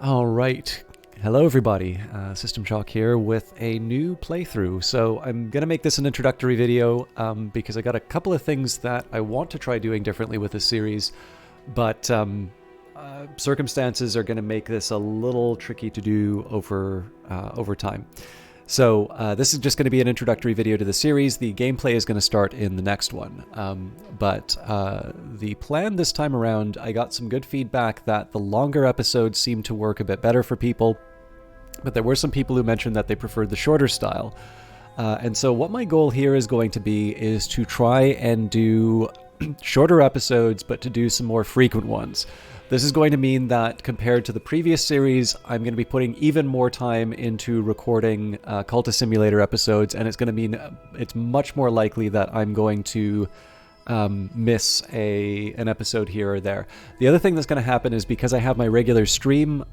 All right. Hello, everybody. System Shock here with a new playthrough. So I'm going to make this an introductory video because I got a couple of things that I want to try doing differently with this series, but circumstances are going to make this a little tricky to do over time. So this is just going to be an introductory video to the series. The gameplay is going to start in the next one. But the plan this time around, I got some good feedback that the longer episodes seem to work a bit better for people. But there were some people who mentioned that they preferred the shorter style. And so what my goal here is going to be is to try and do shorter episodes, but to do some more frequent ones. This is going to mean that compared to the previous series, I'm going to be putting even more time into recording Cultist Simulator episodes, and it's going to mean it's much more likely that I'm going to miss an episode here or there. The other thing that's going to happen is because I have my regular stream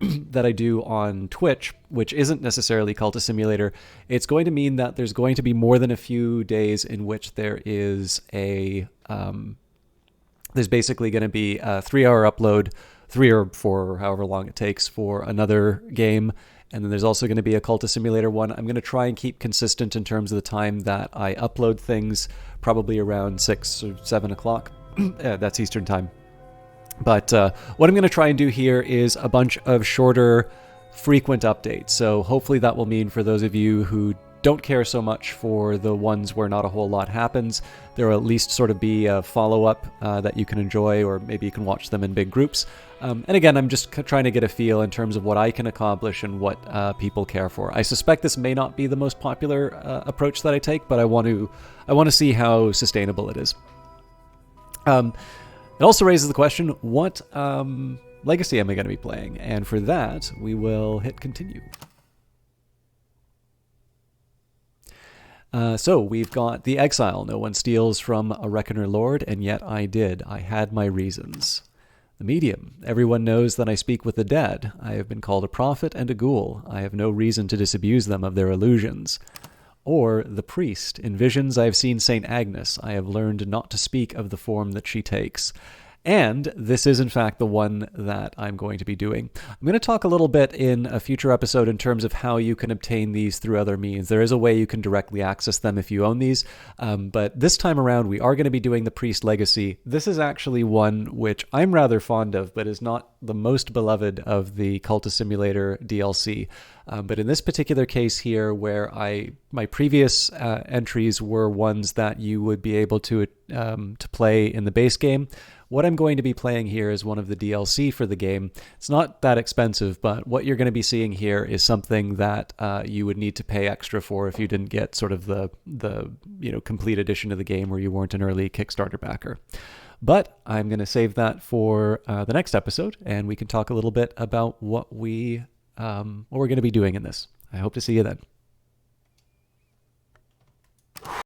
that I do on Twitch, which isn't necessarily Cultist Simulator, it's going to mean that there's going to be more than a few days in which there is there's basically going to be a 3-hour upload, 3 or 4, or however long it takes for another game. And then there's also going to be a Cultist Simulator one. I'm going to try and keep consistent in terms of the time that I upload things, probably around 6 or 7 o'clock. That's Eastern time. But what I'm going to try and do here is a bunch of shorter, frequent updates. So hopefully that will mean for those of you who don't care so much for the ones where not a whole lot happens, there will at least sort of be a follow-up that you can enjoy, or maybe you can watch them in big groups. And again, I'm just trying to get a feel in terms of what I can accomplish and what people care for. I suspect this may not be the most popular approach that I take, but I want to see how sustainable it is. It also raises the question, what legacy am I going to be playing? And for that, we will hit continue. So we've got the Exile. No one steals from a Reckoner Lord, and yet I did. I had my reasons. The Medium. Everyone knows that I speak with the dead. I have been called a prophet and a ghoul. I have no reason to disabuse them of their illusions. Or the Priest. In visions I have seen Saint Agnes. I have learned not to speak of the form that she takes. And this is, in fact, the one that I'm going to be doing. I'm going to talk a little bit in a future episode in terms of how you can obtain these through other means. There is a way you can directly access them if you own these, but this time around we are going to be doing the Priest Legacy. This is actually one which I'm rather fond of, but is not the most beloved of the Cultist Simulator DLC. But in this particular case here, where my previous entries were ones that you would be able to play in the base game, what I'm going to be playing here is one of the DLC for the game. It's not that expensive, but what you're going to be seeing here is something that you would need to pay extra for if you didn't get sort of the complete edition of the game, or you weren't an early Kickstarter backer. But I'm going to save that for the next episode, and we can talk a little bit about what we're going to be doing in this. I hope to see you then.